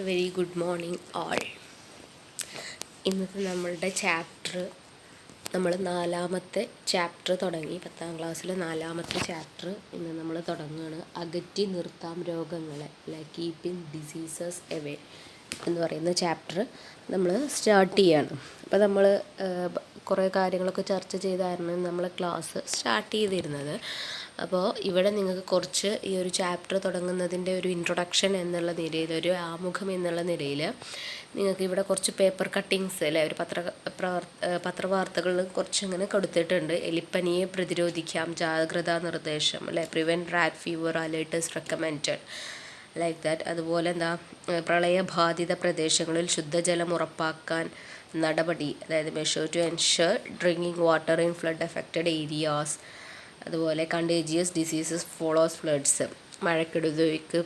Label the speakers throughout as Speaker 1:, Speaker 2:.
Speaker 1: Very good morning ആൾ. ഇന്നത്തെ നമ്മളുടെ chapter നമ്മൾ 4ാമത്തെ ചാപ്റ്റർ തുടങ്ങി. 10ാം ക്ലാസ്സിലെ 4ാമത്തെ ചാപ്റ്റർ ഇന്ന് നമ്മൾ തുടങ്ങുകയാണ്. അകറ്റി നിർത്താം രോഗങ്ങളെ, കീപ്പിംഗ് ഡിസീസസ് എവേ എന്ന് പറയുന്ന ചാപ്റ്റർ നമ്മൾ സ്റ്റാർട്ട് ചെയ്യാണ്. അപ്പോൾ നമ്മൾ കുറേ കാര്യങ്ങളൊക്കെ ചർച്ച ചെയ്തായിരുന്നു നമ്മൾ ക്ലാസ് സ്റ്റാർട്ട് ചെയ്തിരുന്നത്. അപ്പോൾ ഇവിടെ നിങ്ങൾക്ക് കുറച്ച് ഈ ഒരു ചാപ്റ്റർ തുടങ്ങുന്നതിൻ്റെ ഒരു ഇൻട്രൊഡക്ഷൻ എന്നുള്ള നിലയിൽ, ഒരു ആമുഖം എന്നുള്ള നിലയിൽ നിങ്ങൾക്ക് ഇവിടെ കുറച്ച് പേപ്പർ കട്ടിങ്സ് അല്ലേ, ഒരു പത്രവാർത്തകളിൽ കുറച്ചിങ്ങനെ കൊടുത്തിട്ടുണ്ട്. എലിപ്പനിയെ പ്രതിരോധിക്കാം, ജാഗ്രതാ നിർദ്ദേശം അല്ലേ, prevent rat fever, alert is recommended like that. അതുപോലെ പ്രളയബാധിത പ്രദേശങ്ങളിൽ ശുദ്ധജലം ഉറപ്പാക്കാൻ നടപടി, അതായത് measure to ensure drinking water in flood affected areas. അതുപോലെ കണ്ടേജിയസ് ഡിസീസസ് ഫോളോസ് ഫ്ലഡ്സ്, മഴക്കെടുതിക്ക്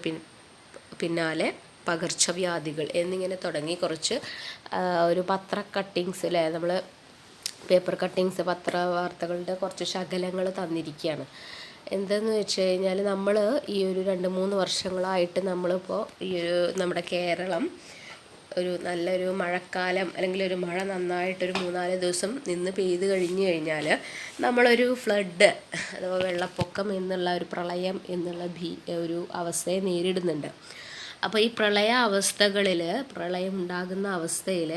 Speaker 1: പിന്നാലെ പകർച്ചവ്യാധികൾ എന്നിങ്ങനെ തുടങ്ങി കുറച്ച് ഒരു പത്ര കട്ടിങ്സ് അല്ലേ, നമ്മൾ പേപ്പർ കട്ടിങ്സ് പത്രവാർത്തകളുടെ കുറച്ച് ശകലങ്ങൾ തന്നിരിക്കുകയാണ്. എന്തെന്ന് വെച്ച് കഴിഞ്ഞാൽ നമ്മൾ ഈ ഒരു 2-3 വർഷങ്ങളായിട്ട് നമ്മളിപ്പോൾ ഈ ഒരു നമ്മുടെ കേരളം ഒരു നല്ലൊരു മഴക്കാലം അല്ലെങ്കിൽ ഒരു മഴ നന്നായിട്ടൊരു 3-4 ദിവസം നിന്ന് പെയ്ത് കഴിഞ്ഞ് കഴിഞ്ഞാൽ നമ്മളൊരു ഫ്ലഡ് അഥവാ വെള്ളപ്പൊക്കം എന്നുള്ള ഒരു പ്രളയം എന്നുള്ള ഒരു അവസ്ഥയെ നേരിടുന്നുണ്ട്. അപ്പോൾ ഈ പ്രളയം ഉണ്ടാകുന്ന അവസ്ഥയിൽ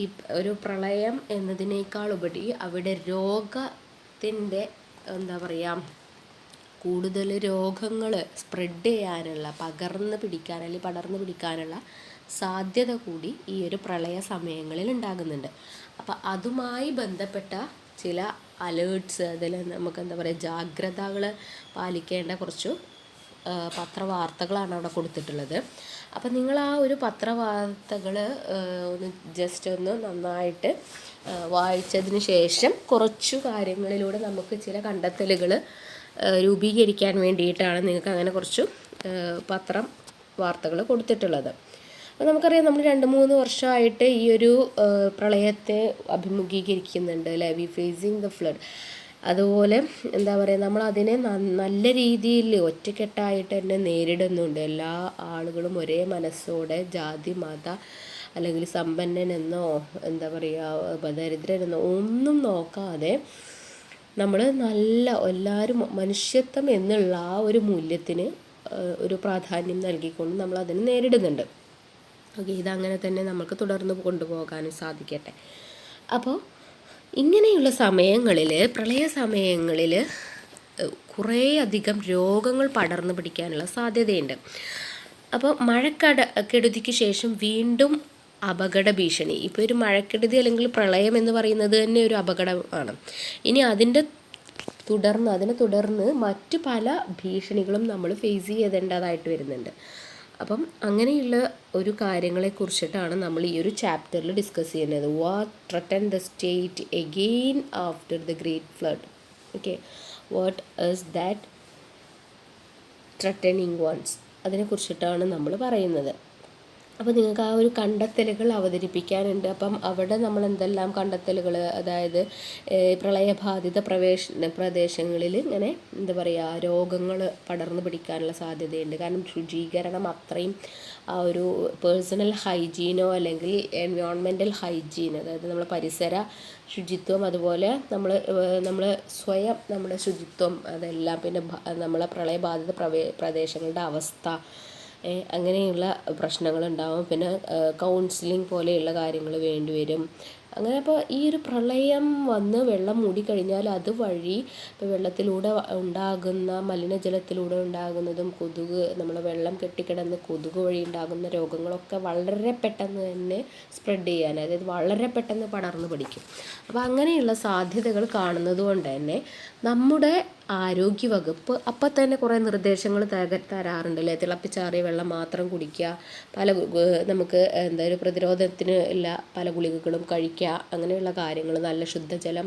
Speaker 1: ഈ ഒരു പ്രളയം എന്നതിനേക്കാളുപരി അവിടെ രോഗത്തിൻ്റെ കൂടുതൽ രോഗങ്ങൾ സ്പ്രെഡ് ചെയ്യാനുള്ള, പടർന്നു പിടിക്കാനുള്ള സാധ്യത കൂടി ഈ ഒരു പ്രളയ സമയങ്ങളിൽ ഉണ്ടാകുന്നുണ്ട്. അപ്പോൾ അതുമായി ബന്ധപ്പെട്ട ചില അലേർട്ട്സ്, അതിൽ നമുക്ക് ജാഗ്രതകൾ പാലിക്കേണ്ട കുറച്ച് പത്രവാർത്തകളാണ് അവിടെ കൊടുത്തിട്ടുള്ളത്. അപ്പം നിങ്ങൾ ആ ഒരു പത്രവാർത്തകൾ ഒന്ന് നന്നായിട്ട് വായിച്ചതിന് ശേഷം കുറച്ചു കാര്യങ്ങളിലൂടെ നമുക്ക് ചില കണ്ടെത്തലുകൾ രൂപീകരിക്കാൻ വേണ്ടിയിട്ടാണ് നിങ്ങൾക്ക് അങ്ങനെ കുറച്ച് വാർത്തകൾ കൊടുത്തിട്ടുള്ളത്. അപ്പോൾ നമുക്കറിയാം, നമ്മൾ 2-3 വർഷമായിട്ട് ഈ ഒരു പ്രളയത്തെ അഭിമുഖീകരിക്കുന്നുണ്ട് അല്ലേ, വി ഫേസിങ് ദ ഫ്ലഡ്. അതുപോലെ നമ്മൾ അതിനെ നല്ല രീതിയിൽ ഒറ്റക്കെട്ടായിട്ട് തന്നെ നേരിടുന്നുണ്ട്. എല്ലാ ആളുകളും ഒരേ മനസ്സോടെ, ജാതി മത അല്ലെങ്കിൽ സമ്പന്നനെന്നോ ദരിദ്രനെന്നോ ഒന്നും നോക്കാതെ നമ്മൾ എല്ലാവരും മനുഷ്യത്വം എന്നുള്ള ആ ഒരു മൂല്യത്തിന് ഒരു പ്രാധാന്യം നൽകിക്കൊണ്ട് നമ്മൾ അതിനെ നേരിടുന്നുണ്ട്. ഓക്കെ, ഇതങ്ങനെ തന്നെ നമുക്ക് തുടർന്ന് കൊണ്ടുപോകാനും സാധിക്കട്ടെ. അപ്പോൾ ഇങ്ങനെയുള്ള സമയങ്ങളിൽ, പ്രളയ സമയങ്ങളിൽ കുറേയധികം രോഗങ്ങൾ പടർന്നു പിടിക്കാനുള്ള സാധ്യതയുണ്ട്. അപ്പോൾ മഴക്കെടുതിക്ക് ശേഷം വീണ്ടും അപകട ഭീഷണി. ഇപ്പോൾ ഒരു മഴക്കെടുതി അല്ലെങ്കിൽ പ്രളയം എന്ന് പറയുന്നത് തന്നെ ഒരു അപകടമാണ്. ഇനി അതിനെ തുടർന്ന് മറ്റു പല ഭീഷണികളും നമ്മൾ ഫേസ് ചെയ്തേണ്ടതായിട്ട് വരുന്നുണ്ട്. അപ്പം അങ്ങനെയുള്ള ഒരു കാര്യങ്ങളെക്കുറിച്ചിട്ടാണ് നമ്മൾ ഈ ഒരു ചാപ്റ്ററിൽ ഡിസ്കസ് ചെയ്യുന്നത്. What threaten the state again after the great flood. Okay, what is that threatening ones, അതിനെക്കുറിച്ചിട്ടാണ് നമ്മൾ പറയുന്നത്. അപ്പോൾ നിങ്ങൾക്ക് ആ ഒരു കണ്ടെത്തലുകൾ അവതരിപ്പിക്കാനുണ്ട്. അപ്പം അവിടെ നമ്മൾ എന്തെല്ലാം കണ്ടെത്തലുകൾ, അതായത് പ്രളയബാധിത പ്രദേശങ്ങളിൽ ഇങ്ങനെ രോഗങ്ങൾ പടർന്നു പിടിക്കാനുള്ള സാധ്യതയുണ്ട്. കാരണം ശുചീകരണം അത്രയും ആ ഒരു പേഴ്സണൽ ഹൈജീനോ അല്ലെങ്കിൽ എൻവയോൺമെൻറ്റൽ ഹൈജീൻ, അതായത് നമ്മുടെ പരിസര ശുചിത്വം, അതുപോലെ നമ്മൾ സ്വയം നമ്മുടെ ശുചിത്വം, അതെല്ലാം, പിന്നെ നമ്മളെ പ്രളയബാധിത പ്രദേശങ്ങളുടെ അവസ്ഥ, അങ്ങനെയുള്ള പ്രശ്നങ്ങളുണ്ടാവും. പിന്നെ കൗൺസിലിംഗ് പോലെയുള്ള കാര്യങ്ങൾ വേണ്ടിവരും. അങ്ങനെ അപ്പോൾ ഈ ഒരു പ്രളയം വന്ന് വെള്ളം മൂടിക്കഴിഞ്ഞാൽ അതുവഴി ഇപ്പോൾ വെള്ളത്തിലൂടെ ഉണ്ടാകുന്ന മലിനജലത്തിലൂടെ ഉണ്ടാകുന്നതും കൊതുക്, നമ്മളെ വെള്ളം കെട്ടിക്കിടന്ന് കൊതുക് വഴി ഉണ്ടാകുന്ന രോഗങ്ങളൊക്കെ വളരെ പെട്ടെന്ന് തന്നെ സ്പ്രെഡ് ചെയ്യാൻ, അതായത് വളരെ പെട്ടെന്ന് പടർന്നു പിടിക്കും. അപ്പോൾ അങ്ങനെയുള്ള സാധ്യതകൾ കാണുന്നത് കൊണ്ട് തന്നെ നമ്മുടെ ആരോഗ്യവകുപ്പ് അപ്പം തന്നെ കുറേ നിർദ്ദേശങ്ങൾ തരാറുണ്ട് അല്ലേ. തിളപ്പിച്ചാറിയ വെള്ളം മാത്രം കുടിക്കുക, നമുക്ക് ഒരു പ്രതിരോധത്തിന് ഉള്ള പല ഗുളികകളും കഴിക്കുക, അങ്ങനെയുള്ള കാര്യങ്ങൾ, നല്ല ശുദ്ധജലം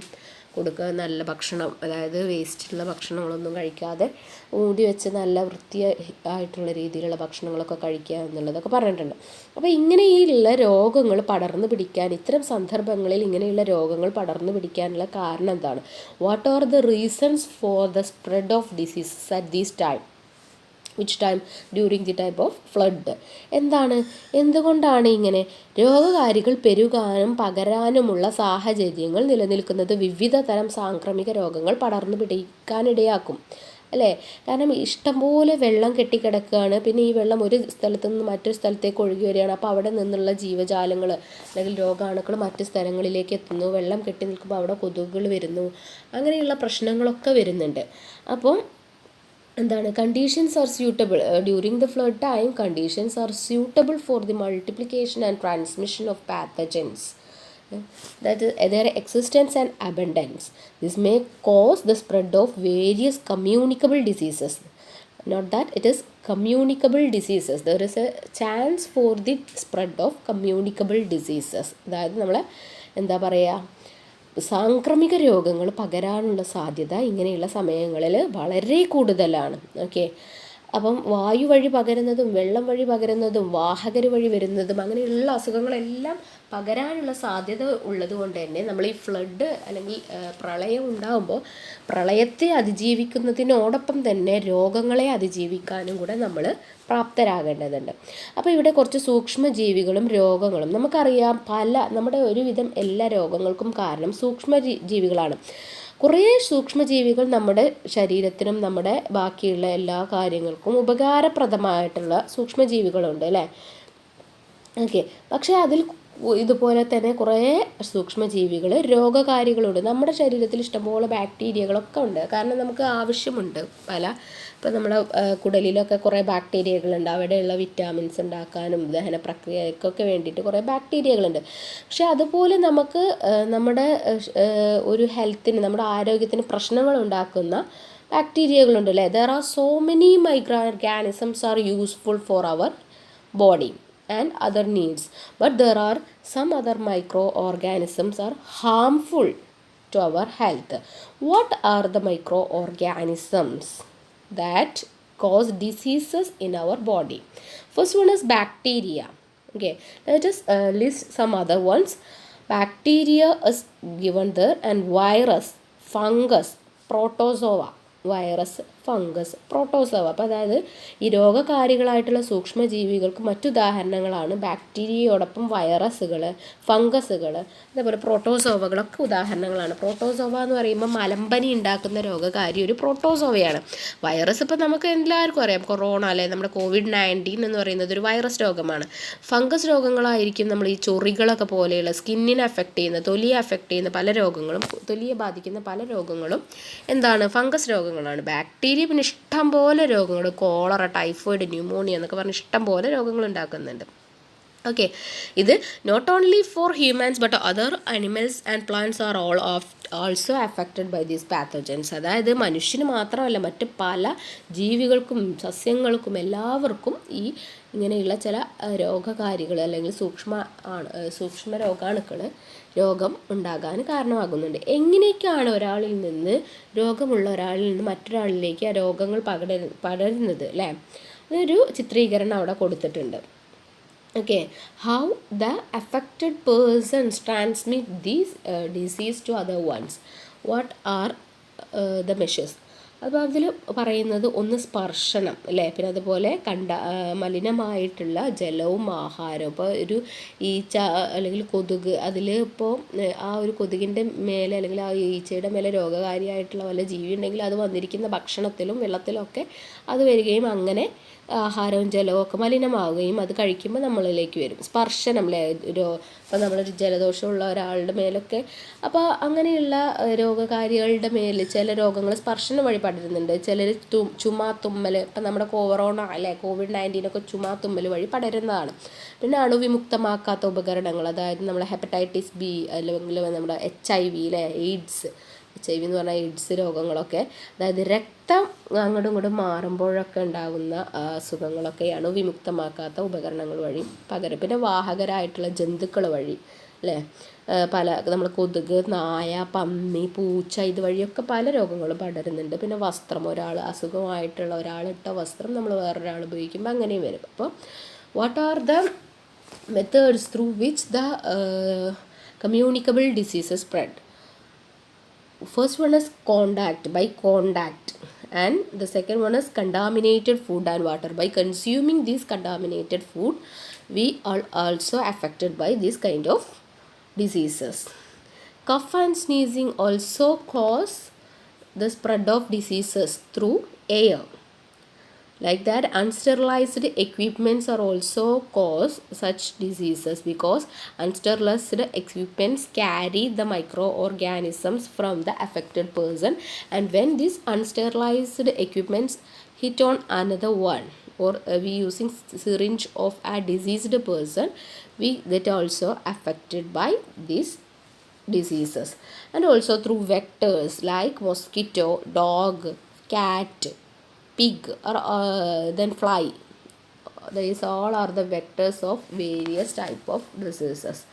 Speaker 1: കൊടുക്കുക, നല്ല ഭക്ഷണം, അതായത് വേസ്റ്റുള്ള ഭക്ഷണങ്ങളൊന്നും കഴിക്കാതെ മൂടി വെച്ച് നല്ല വൃത്തിയായിട്ടുള്ള രീതിയിലുള്ള ഭക്ഷണങ്ങളൊക്കെ കഴിക്കുക എന്നുള്ളതൊക്കെ പറഞ്ഞിട്ടുണ്ട്. അപ്പോൾ ഇങ്ങനെയുള്ള രോഗങ്ങൾ പടർന്നു പിടിക്കാൻ, ഇത്തരം സന്ദർഭങ്ങളിൽ ഇങ്ങനെയുള്ള രോഗങ്ങൾ പടർന്നു പിടിക്കാനുള്ള കാരണം എന്താണ്? What are the reasons for the spread of diseases at these time? Which time during the type of flood. എന്തുകൊണ്ടാണ് ഇങ്ങനെ രോഗകാരികൾ പെരുകാനും പകരാനുമുള്ള സാഹചര്യങ്ങൾ നിലനിൽക്കുന്നത് വിവിധ തരം സാംക്രമിക രോഗങ്ങൾ പടർന്നു പിടിക്കാനിടയാക്കും അല്ലേ? കാരണം ഇഷ്ടംപോലെ വെള്ളം കെട്ടിക്കിടക്കുകയാണ്. പിന്നെ ഈ വെള്ളം ഒരു സ്ഥലത്തു നിന്ന് മറ്റൊരു സ്ഥലത്തേക്ക് ഒഴുകി വരികയാണ്. അപ്പോൾ അവിടെ നിന്നുള്ള ജീവജാലങ്ങൾ അല്ലെങ്കിൽ രോഗാണുക്കൾ മറ്റ് സ്ഥലങ്ങളിലേക്ക് എത്തുന്നു. വെള്ളം കെട്ടി നിൽക്കുമ്പോൾ അവിടെ കൊതുകുകൾ വരുന്നു. അങ്ങനെയുള്ള പ്രശ്നങ്ങളൊക്കെ വരുന്നുണ്ട്. അപ്പം എന്താണ്, conditions R suitable during the flood time. Conditions R suitable for the multiplication and transmission of pathogens, that is their existence and abundance. This may cause the spread of various communicable diseases. Not that it is communicable diseases. There is a chance for the spread of communicable diseases. അതായത് നമ്മൾ എന്താ പറയുക, സാംക്രമിക രോഗങ്ങൾ പകരാനുള്ള സാധ്യത ഇങ്ങനെയുള്ള സമയങ്ങളിൽ വളരെ കൂടുതലാണ്. ഓക്കെ, അപ്പം വായു വഴി പകരുന്നതും വെള്ളം വഴി പകരുന്നതും വാഹകർ വഴി വരുന്നതും അങ്ങനെയുള്ള അസുഖങ്ങളെല്ലാം പകരാനുള്ള സാധ്യത ഉള്ളത് കൊണ്ട് തന്നെ നമ്മൾ ഈ ഫ്ലഡ് അല്ലെങ്കിൽ പ്രളയം ഉണ്ടാകുമ്പോൾ പ്രളയത്തെ അതിജീവിക്കുന്നതിനോടൊപ്പം തന്നെ രോഗങ്ങളെ അതിജീവിക്കാനും കൂടെ നമ്മൾ പ്രാപ്തരാകേണ്ടതുണ്ട്. അപ്പോൾ ഇവിടെ കുറച്ച് സൂക്ഷ്മജീവികളും രോഗങ്ങളും നമുക്കറിയാം. നമ്മുടെ ഒരുവിധം എല്ലാ രോഗങ്ങൾക്കും കാരണം സൂക്ഷ്മജീവികളാണ്. കുറേ സൂക്ഷ്മജീവികൾ നമ്മുടെ ശരീരത്തിനും നമ്മുടെ ബാക്കിയുള്ള എല്ലാ കാര്യങ്ങൾക്കും ഉപകാരപ്രദമായിട്ടുള്ള സൂക്ഷ്മജീവികളുണ്ട് അല്ലേ? ഓക്കെ, പക്ഷേ അതിൽ ഇതുപോലെ തന്നെ കുറേ സൂക്ഷ്മജീവികൾ രോഗകാരികളുണ്ട്. നമ്മുടെ ശരീരത്തിൽ ഇഷ്ടംപോലെ ബാക്ടീരിയകളൊക്കെ ഉണ്ട്. കാരണം നമുക്ക് ആവശ്യമുണ്ട് ഇപ്പം നമ്മുടെ കുടലിലൊക്കെ കുറേ ബാക്ടീരിയകളുണ്ട്. അവിടെയുള്ള വിറ്റാമിൻസ് ഉണ്ടാക്കാനും ദഹന പ്രക്രിയക്കൊക്കെ വേണ്ടിയിട്ട് കുറേ ബാക്ടീരിയകളുണ്ട്. പക്ഷെ അതുപോലെ നമുക്ക് നമ്മുടെ ഒരു ഹെൽത്തിന്, നമ്മുടെ ആരോഗ്യത്തിന് പ്രശ്നങ്ങൾ ഉണ്ടാക്കുന്ന ബാക്ടീരിയകളുണ്ട് അല്ലേ? There are so many microorganisms are useful for our body and other needs, but there are some other microorganisms are harmful to our health. What are the microorganisms that cause diseases in our body? First one is bacteria. Okay, let us list some other ones. Bacteria is given there, and virus, fungus, protozoa. Virus, fungus, protozoa. അപ്പോൾ അതായത് ഈ രോഗകാരികളായിട്ടുള്ള സൂക്ഷ്മജീവികൾക്ക് മറ്റുദാഹരണങ്ങളാണ് ബാക്ടീരിയയോടൊപ്പം വൈറസുകൾ, ഫംഗസുകൾ, അതേപോലെ പ്രോട്ടോസോവകളൊക്കെ ഉദാഹരണങ്ങളാണ്. Protozoa എന്ന് പറയുമ്പോൾ മലമ്പനി ഉണ്ടാക്കുന്ന രോഗകാരി ഒരു പ്രോട്ടോസോവയാണ്. വൈറസ് ഇപ്പോൾ നമുക്ക് എല്ലാവർക്കും അറിയാം, കൊറോണ അല്ലെ, നമ്മുടെ COVID-19 എന്ന് പറയുന്നത് ഒരു വൈറസ് രോഗമാണ്. ഫംഗസ് രോഗങ്ങളായിരിക്കും നമ്മൾ ഈ ചൊറികളൊക്കെ പോലെയുള്ള സ്കിന്നിനെ അഫക്റ്റ് ചെയ്യുന്ന, തൊലിയെ അഫക്റ്റ് ചെയ്യുന്ന പല രോഗങ്ങളും, തൊലിയെ ബാധിക്കുന്ന പല രോഗങ്ങളും എന്താണ്, ഫംഗസ് രോഗങ്ങളാണ്. ബാക്ടീരിയ പിന്നെ ഇഷ്ടം പോലെ രോഗങ്ങൾ, കോളറ, ടൈഫോയിഡ്, ന്യൂമോണിയ എന്നൊക്കെ പറഞ്ഞ് ഇഷ്ടം പോലെ രോഗങ്ങൾ ഉണ്ടാക്കുന്നുണ്ട്. ഓക്കെ, ഇത് not only for humans but other animals and plants are also affected by these pathogens. അതായത് മനുഷ്യന് മാത്രമല്ല, മറ്റ് പല ജീവികൾക്കും സസ്യങ്ങൾക്കും എല്ലാവർക്കും ഈ ഇങ്ങനെയുള്ള ചില രോഗകാരികൾ അല്ലെങ്കിൽ സൂക്ഷ്മ രോഗാണുക്കൾ രോഗം ഉണ്ടാകാൻ കാരണമാകുന്നുണ്ട്. എങ്ങനെയൊക്കെയാണ് ഒരാളിൽ നിന്ന്, രോഗമുള്ള ഒരാളിൽ നിന്ന് മറ്റൊരാളിലേക്ക് ആ രോഗങ്ങൾ പടരുന്നത് അല്ലേ? അതൊരു ചിത്രീകരണം അവിടെ കൊടുത്തിട്ടുണ്ട്. Okay, how the affected persons transmit these disease to other ones. What are the measures? അപ്പോൾ അതിൽ പറയുന്നത് ഒന്ന് സ്പർശനം അല്ലേ, പിന്നെ അതുപോലെ മലിനമായിട്ടുള്ള ജലവും ആഹാരവും. ഇപ്പോൾ ഒരു ഈച്ച അല്ലെങ്കിൽ കൊതുക്, അതിൽ ഇപ്പോൾ ആ ഒരു കൊതുകിൻ്റെ മേലെ അല്ലെങ്കിൽ ആ ഈച്ചയുടെ മേലെ രോഗകാരിയായിട്ടുള്ള വല്ല ജീവി ഉണ്ടെങ്കിൽ അത് വന്നിരിക്കുന്ന ഭക്ഷണത്തിലും വെള്ളത്തിലും ഒക്കെ അത് വരികയും അങ്ങനെ ആഹാരവും ജലവും ഒക്കെ മലിനമാവുകയും അത് കഴിക്കുമ്പോൾ നമ്മളിലേക്ക് വരും. സ്പർശനം അല്ലേ, ഇപ്പോൾ നമ്മളൊരു ജലദോഷമുള്ള ഒരാളുടെ മേലൊക്കെ, അപ്പോൾ അങ്ങനെയുള്ള രോഗകാരികളുടെ മേൽ ചില രോഗങ്ങൾ സ്പർശനം വഴി പടരുന്നുണ്ട്. ചിലർ ചുമ, ഇപ്പം നമ്മുടെ കൊറോണ അല്ലേ, COVID-19 ഒക്കെ ചുമ, തുമ്മൽ വഴി പടരുന്നതാണ്. പിന്നെ അണുവിമുക്തമാക്കാത്ത ഉപകരണങ്ങൾ, അതായത് നമ്മുടെ ഹെപ്പറ്റൈറ്റിസ് ബി അല്ലെങ്കിൽ നമ്മുടെ HIV അല്ലേ, HIV എന്ന് പറഞ്ഞാൽ എയ്ഡ്സ് രോഗങ്ങളൊക്കെ, അതായത് രക്തം അങ്ങോട്ടും ഇങ്ങോട്ടും മാറുമ്പോഴൊക്കെ ഉണ്ടാകുന്ന അസുഖങ്ങളൊക്കെയാണ് വിമുക്തമാക്കാത്ത ഉപകരണങ്ങൾ വഴി പകരം. പിന്നെ വാഹകരായിട്ടുള്ള ജന്തുക്കൾ വഴി അല്ലേ, നമ്മൾ കൊതുക്, നായ, പന്നി, പൂച്ച ഇതുവഴിയൊക്കെ പല രോഗങ്ങളും പടരുന്നുണ്ട്. പിന്നെ വസ്ത്രം, അസുഖമായിട്ടുള്ള ഒരാളിട്ട വസ്ത്രം നമ്മൾ വേറൊരാൾ ഉപയോഗിക്കുമ്പോൾ അങ്ങനെയും വരും. അപ്പോൾ what are the methods through which the communicable diseases spread? First one is contact, by contact And the second one is contaminated food and water. By consuming this contaminated food, we are also affected by this kind of diseases. Cough and sneezing also cause the spread of diseases through air. Like that, unsterilized equipments are also cause such diseases, because unsterilized equipments carry the microorganisms from the affected person, and when these unsterilized equipments hit on another one, or we using syringe of a diseased person, we get also affected by these diseases. And also through vectors like mosquito, dog, cat, pig, or then fly. These all are the vectors of various type of diseases.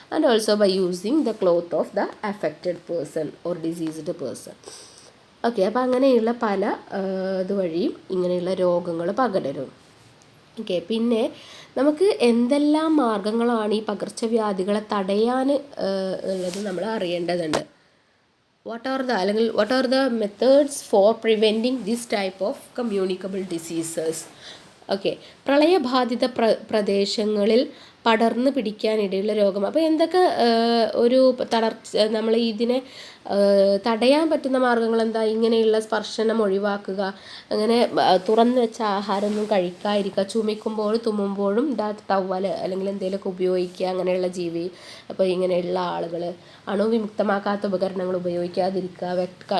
Speaker 1: And also by using the cloth of the affected person or diseased person. Okay, അപ്പോൾ അങ്ങനെയുള്ള പല ഇതുവഴിയും ഇങ്ങനെയുള്ള രോഗങ്ങൾ പകരും. Okay, പിന്നെ നമുക്ക് എന്തെല്ലാം മാർഗങ്ങളാണ് ഈ പകർച്ചവ്യാധികളെ തടയാൻ ഉള്ളത് നമ്മൾ അറിയേണ്ടതുണ്ട്. what are the methods for preventing this type of communicable diseases? Okay, പ്രളയബാധിത പ്രദേശങ്ങളിൽ പടർന്ന് പിടിക്കാനിടയുള്ള രോഗം. അപ്പോൾ എന്തൊക്കെ ഒരു നമ്മൾ ഇതിനെ തടയാൻ പറ്റുന്ന മാർഗങ്ങൾ എന്താ? ഇങ്ങനെയുള്ള സ്പർശനം ഒഴിവാക്കുക, അങ്ങനെ തുറന്ന് വെച്ച ആഹാരമൊന്നും കഴിക്കാതിരിക്കുക, ചുമയ്ക്കുമ്പോഴും തുമ്മുമ്പോഴും ടവൽ അല്ലെങ്കിൽ എന്തെങ്കിലുമൊക്കെ ഉപയോഗിക്കുക, അങ്ങനെയുള്ള ജീവി. അപ്പോൾ ഇങ്ങനെയുള്ള ആളുകൾ അണുവിമുക്തമാക്കാത്ത ഉപകരണങ്ങൾ ഉപയോഗിക്കാതിരിക്കുക,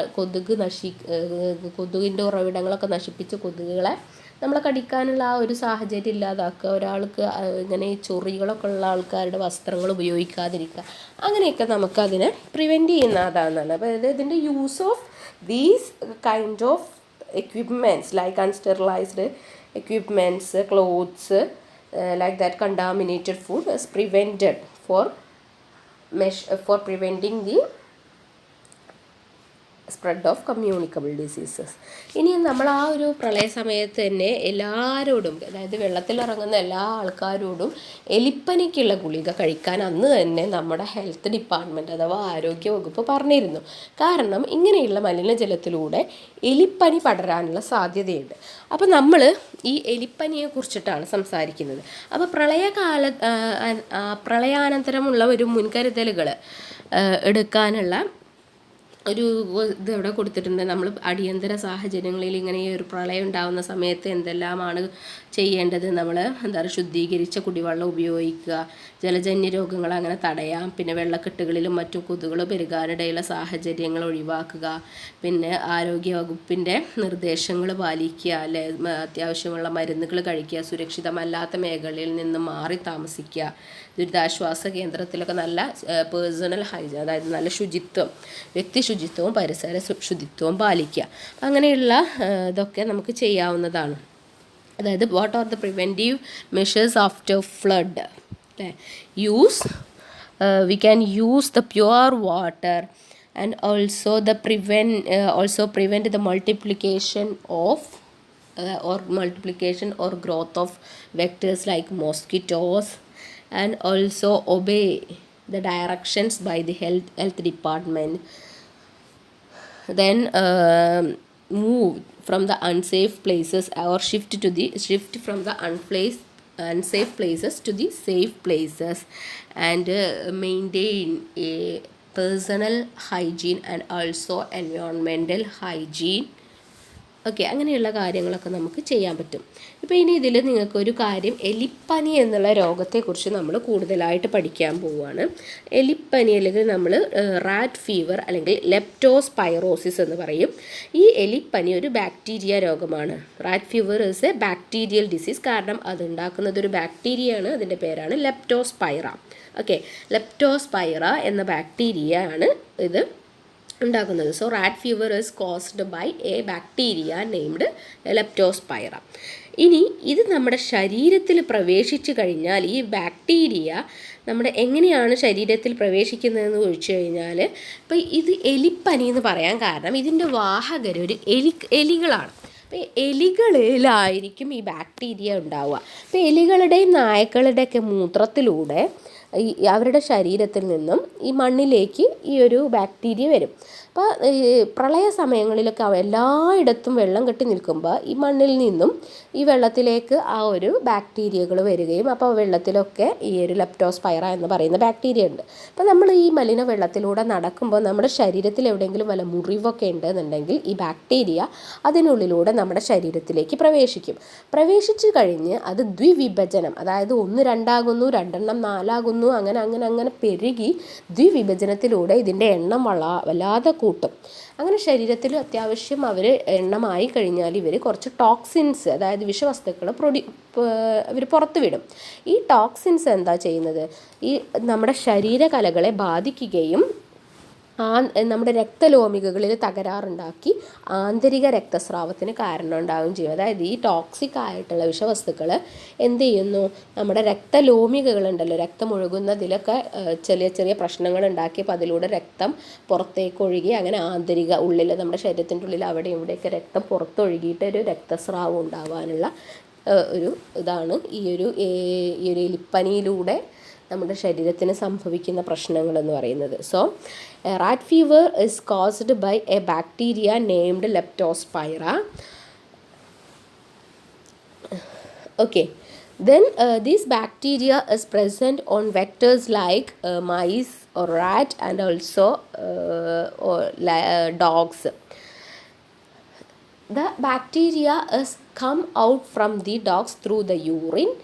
Speaker 1: കൊതുകിൻ്റെ ഉറവിടങ്ങളൊക്കെ നശിപ്പിച്ച് കൊതുകുകളെ നമ്മളെ കടിക്കാനുള്ള ആ ഒരു സാഹചര്യം ഇല്ലാതാക്കുക, ഒരാൾക്ക് ഇങ്ങനെ ചൊറികളൊക്കെ ഉള്ള ആൾക്കാരുടെ വസ്ത്രങ്ങൾ ഉപയോഗിക്കാതിരിക്കുക, അങ്ങനെയൊക്കെ നമുക്കതിനെ പ്രിവെൻറ്റ് ചെയ്യുന്ന അതാണെന്നാണ്. അപ്പോൾ ഇതിൻ്റെ use of these kind of equipments like unsterilized equipments, clothes, like that contaminated food is prevented for preventing the spread of communicable diseases. ഇനി നമ്മൾ ആ ഒരു പ്രളയ സമയത്ത് തന്നെ എല്ലാവരോടും, അതായത് വെള്ളത്തിലിറങ്ങുന്ന എല്ലാ ആൾക്കാരോടും എലിപ്പനിക്കുള്ള ഗുളിക കഴിക്കാൻ അന്ന് തന്നെ നമ്മുടെ ഹെൽത്ത് ഡിപ്പാർട്ട്മെൻറ്റ് അഥവാ ആരോഗ്യ വകുപ്പ് പറഞ്ഞിരുന്നു. കാരണം ഇങ്ങനെയുള്ള മലിനജലത്തിലൂടെ എലിപ്പനി പടരാനുള്ള സാധ്യതയുണ്ട്. അപ്പോൾ നമ്മൾ ഈ എലിപ്പനിയെ കുറിച്ചിട്ടാണ് സംസാരിക്കുന്നത്. അപ്പോൾ പ്രളയാനന്തരമുള്ള ഒരു മുൻകരുതലുകൾ എടുക്കാനുള്ള ഒരു ഇത് ഇവിടെ കൊടുത്തിട്ടുണ്ട്. നമ്മൾ അടിയന്തര സാഹചര്യങ്ങളിൽ ഇങ്ങനെ ഒരു പ്രളയം ഉണ്ടാകുന്ന സമയത്ത് എന്തെല്ലാമാണ് ചെയ്യേണ്ടത്? നമ്മൾ ശുദ്ധീകരിച്ച കുടിവെള്ളം ഉപയോഗിക്കുക, ജലജന്യ രോഗങ്ങൾ അങ്ങനെ തടയാം, പിന്നെ വെള്ളക്കെട്ടുകളിലും മറ്റു കൊതുകുകൾ പെരുകാനിടയുള്ള സാഹചര്യങ്ങൾ ഒഴിവാക്കുക, പിന്നെ ആരോഗ്യ വകുപ്പിൻ്റെ നിർദ്ദേശങ്ങൾ പാലിക്കുക, അല്ലെ അത്യാവശ്യമുള്ള മരുന്നുകൾ കഴിക്കുക, സുരക്ഷിതമല്ലാത്ത മേഖലയിൽ നിന്ന് മാറി താമസിക്കുക, ദുരിതാശ്വാസ കേന്ദ്രത്തിലൊക്കെ നല്ല പേഴ്സണൽ ഹൈജീൻ, അതായത് നല്ല ശുചിത്വം, വ്യക്തി ശുചിത്വവും പരിസര ശുചിത്വവും പാലിക്കുക. അങ്ങനെയുള്ള ഇതൊക്കെ നമുക്ക് ചെയ്യാവുന്നതാണ്. അതായത് what are the preventive measures after flood? we can use the pure water, and also prevent the multiplication or growth of vectors like mosquitoes, and also obey the directions by the health department. Then move from the unsafe places, or shift from the unsafe places to the safe places, and maintain a personal hygiene and also environmental hygiene. Okay, അങ്ങനെയുള്ള കാര്യങ്ങളൊക്കെ നമുക്ക് ചെയ്യാൻ പറ്റും. ഇപ്പോൾ ഇനി ഇതിൽ നിങ്ങൾക്കൊരു കാര്യം, എലിപ്പനി എന്നുള്ള രോഗത്തെക്കുറിച്ച് നമ്മൾ കൂടുതലായിട്ട് പഠിക്കാൻ പോവുകയാണ്. എലിപ്പനി അല്ലെങ്കിൽ നമ്മൾ റാറ്റ് ഫീവർ അല്ലെങ്കിൽ ലെപ്റ്റോസ്പൈറോസിസ് എന്ന് പറയും. ഈ എലിപ്പനി ഒരു ബാക്ടീരിയ രോഗമാണ്. Rat fever is a bacterial disease. കാരണം അതുണ്ടാക്കുന്നത് ഒരു ബാക്ടീരിയയാണ്, അതിൻ്റെ പേരാണ് ലെപ്റ്റോസ്പൈറ. ഓക്കെ, ലെപ്റ്റോസ്പൈറ എന്ന ബാക്ടീരിയ ആണ് ഇത് ഉണ്ടാക്കുന്നത്. So rat fever is caused by a bacteria named leptospira. ഇനി ഇത് നമ്മുടെ ശരീരത്തിൽ പ്രവേശിച്ചു കഴിഞ്ഞാൽ, ഈ ബാക്ടീരിയ നമ്മുടെ എങ്ങനെയാണ് ശരീരത്തിൽ പ്രവേശിക്കുന്നതെന്ന് ചോദിച്ചു കഴിഞ്ഞാൽ, ഇപ്പോൾ ഇത് എലിപ്പനി എന്ന് പറയാൻ കാരണം ഇതിൻ്റെ വാഹകർ ഒരു എലികളാണ്. അപ്പോൾ എലികളിലായിരിക്കും ഈ ബാക്ടീരിയ ഉണ്ടാവുക. അപ്പോൾ എലികളുടെയും നായ്ക്കളുടെയൊക്കെ മൂത്രത്തിലൂടെ അവരുടെ ശരീരത്തിൽ നിന്നും ഈ മണ്ണിലേക്ക് ഈ ഒരു ബാക്ടീരിയ വരും. അപ്പോൾ പ്രളയ സമയങ്ങളിലൊക്കെ എല്ലായിടത്തും വെള്ളം കെട്ടി നിൽക്കുമ്പോൾ ഈ മണ്ണിൽ നിന്നും ഈ വെള്ളത്തിലേക്ക് ആ ഒരു ബാക്ടീരിയകൾ വരികയും അപ്പോൾ വെള്ളത്തിലൊക്കെ ഈ ഒരു ലെപ്റ്റോസ്പൈറ എന്ന് പറയുന്ന ബാക്ടീരിയ ഉണ്ട്. അപ്പോൾ നമ്മൾ ഈ മലിന വെള്ളത്തിലൂടെ നടക്കുമ്പോൾ നമ്മുടെ ശരീരത്തിൽ എവിടെയെങ്കിലും വല്ല മുറിവൊക്കെ ഉണ്ടെന്നുണ്ടെങ്കിൽ ഈ ബാക്ടീരിയ അതിനുള്ളിലൂടെ നമ്മുടെ ശരീരത്തിലേക്ക് പ്രവേശിച്ചു കഴിഞ്ഞ് അത് ദ്വിവിഭജനം, അതായത് 1 2 ആകുന്നു, 2 4 അങ്ങനെ പെരുകി ദ്വിവിഭജനത്തിലൂടെ ഇതിൻ്റെ എണ്ണം വല്ലാതെ കൂട്ടും. അങ്ങനെ ശരീരത്തിൽ അത്യാവശ്യം അവർ എണ്ണമായി കഴിഞ്ഞാൽ ഇവർ കുറച്ച് ടോക്സിൻസ്, അതായത് വിഷവസ്തുക്കൾ ഇവർ പുറത്തു വിടും. ഈ ടോക്സിൻസ് എന്താ ചെയ്യുന്നത്, ഈ നമ്മുടെ ശരീരകലകളെ ബാധിക്കുകയും നമ്മുടെ രക്തലോമികകളിൽ തകരാറുണ്ടാക്കി ആന്തരിക രക്തസ്രാവത്തിന് കാരണം ഉണ്ടാവുകയും ചെയ്യും. അതായത് ഈ ടോക്സിക് ആയിട്ടുള്ള വിഷവസ്തുക്കൾ എന്ത് ചെയ്യുന്നു, നമ്മുടെ രക്തലോമികകളുണ്ടല്ലോ, രക്തം ഒഴുകുന്നതിലൊക്കെ ചെറിയ ചെറിയ പ്രശ്നങ്ങൾ ഉണ്ടാക്കിയപ്പോൾ അതിലൂടെ രക്തം പുറത്തേക്ക് ഒഴുകി അങ്ങനെ ആന്തരിക ഉള്ളിൽ നമ്മുടെ ശരീരത്തിൻ്റെ ഉള്ളിൽ അവിടെ ഇവിടെയൊക്കെ രക്തം പുറത്തൊഴുകിയിട്ട് ഒരു രക്തസ്രാവം ഉണ്ടാവാനുള്ള ഒരു ഇതാണ് ഈ ഒരു എലിപ്പനിയിലൂടെ നമ്മുടെ ശരീരത്തിന് സംഭവിക്കുന്ന പ്രശ്നങ്ങൾ എന്ന് പറയുന്നത്. So rat fever is caused by a bacteria named leptospira. Okay, then this bacteria is present on vectors like mice or rat and also dogs. The bacteria is come out from the dogs through the urine,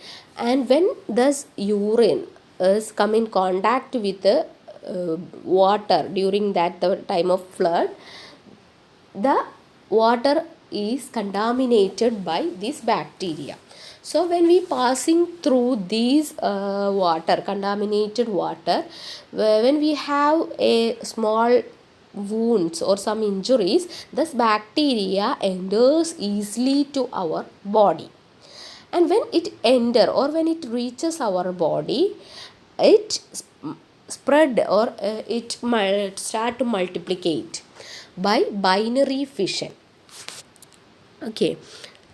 Speaker 1: and when this urine is come in contact with the water during the time of flood, the water is contaminated by this bacteria. So when we passing through these contaminated water, when we have a small wounds or some injuries, this bacteria enters easily to our body, and when it enter or when it reaches our body, it spread or it start to multiplicate by binary fission. Okay,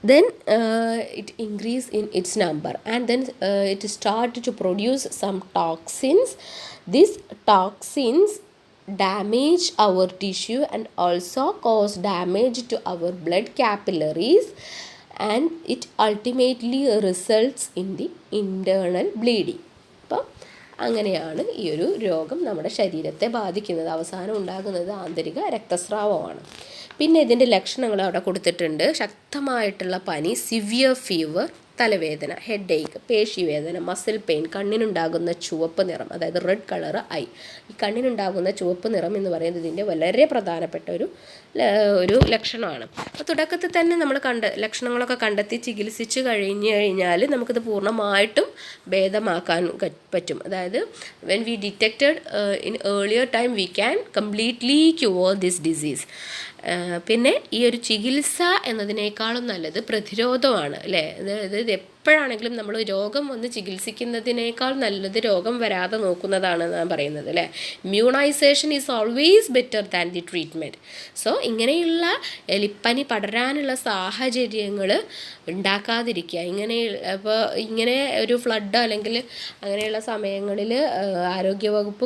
Speaker 1: then it increase in its number, and then it start to produce some toxins. These toxins damage our tissue and also cause damage to our blood capillaries, and it ultimately results in the internal bleeding. അപ്പം അങ്ങനെയാണ് ഈ ഒരു രോഗം നമ്മുടെ ശരീരത്തെ ബാധിക്കുന്നത്. അവസാനം ഉണ്ടാകുന്നത് ആന്തരിക രക്തസ്രാവമാണ്. പിന്നെ ഇതിൻ്റെ ലക്ഷണങ്ങൾ അവിടെ കൊടുത്തിട്ടുണ്ട്. ശക്തമായിട്ടുള്ള പനി, സിവിയർ ഫീവർ, തലവേദന, ഹെഡ് ഏക്ക്, പേശിവേദന, മസിൽ പെയിൻ, കണ്ണിനുണ്ടാകുന്ന ചുവപ്പ് നിറം, അതായത് റെഡ് കളർ ഐ. ഈ കണ്ണിനുണ്ടാകുന്ന ചുവപ്പ് നിറം എന്ന് പറയുന്നത് ഇതിൻ്റെ വളരെ പ്രധാനപ്പെട്ട ഒരു ലക്ഷണമാണ്. അപ്പോൾ തുടക്കത്തിൽ തന്നെ നമ്മൾ ലക്ഷണങ്ങളൊക്കെ കണ്ടെത്തി ചികിത്സിച്ച് കഴിഞ്ഞാൽ നമുക്കിത് പൂർണ്ണമായിട്ടും ഭേദമാക്കാൻ പറ്റും. അതായത് when we detected in earlier time we can completely cure this disease. പിന്നെ ഈ ഒരു ചികിത്സ എന്നതിനേക്കാളും നല്ലത് പ്രതിരോധമാണ്, അല്ലേ? അതായത് എപ്പോഴാണെങ്കിലും നമ്മൾ രോഗം വന്ന് ചികിത്സിക്കുന്നതിനേക്കാൾ നല്ലത് രോഗം വരാതെ നോക്കുന്നതാണ് ഞാൻ പറയുന്നത്, അല്ലേ? Immunization is always better than the treatment. സോ ഇങ്ങനെയുള്ള എലിപ്പനി പടരാനുള്ള സാഹചര്യങ്ങൾ ഉണ്ടാക്കാതിരിക്കുക. ഇങ്ങനെ ഒരു ഫ്ലഡ് അല്ലെങ്കിൽ അങ്ങനെയുള്ള സമയങ്ങളിൽ ആരോഗ്യവകുപ്പ്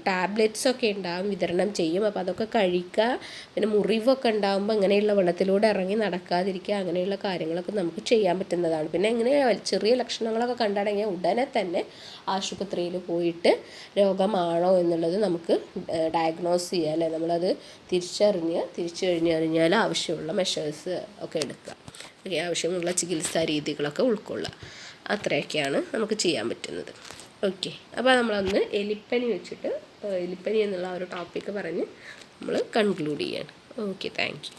Speaker 1: ടാബ്ലറ്റ്സൊക്കെ ഉണ്ടാകും, വിതരണം ചെയ്യും. അപ്പോൾ അതൊക്കെ കഴിക്കുക. പിന്നെ മുറിവൊക്കെ ഉണ്ടാകുമ്പോൾ അങ്ങനെയുള്ള വെള്ളത്തിലൂടെ ഇറങ്ങി നടക്കാതിരിക്കുക. അങ്ങനെയുള്ള കാര്യങ്ങളൊക്കെ നമുക്ക് ചെയ്യാൻ പറ്റുന്നതാണ്. പിന്നെ ഇങ്ങനെ ചെറിയ ലക്ഷണങ്ങളൊക്കെ കണ്ടടങ്ങിയാൽ ഉടനെ തന്നെ ആശുപത്രിയിൽ പോയിട്ട് രോഗമാണോ എന്നുള്ളത് നമുക്ക് ഡയഗ്നോസ് ചെയ്യുക, അല്ലേ? നമ്മളത് തിരിച്ചു കഴിഞ്ഞാൽ ആവശ്യമുള്ള മെഷേഴ്സ് ഒക്കെ എടുക്കുക, ആവശ്യമുള്ള ചികിത്സാ രീതികളൊക്കെ ഉൾക്കൊള്ളുക. അത്രയൊക്കെയാണ് നമുക്ക് ചെയ്യാൻ പറ്റുന്നത്. ഓക്കെ, അപ്പോൾ നമ്മളന്ന് എലിപ്പനി വെച്ചിട്ട് എലിപ്പനി എന്നുള്ള ഒരു ടോപ്പിക്ക് പറഞ്ഞ് നമ്മൾ കൺക്ലൂഡ് ചെയ്യാണ്. Okay, thank you.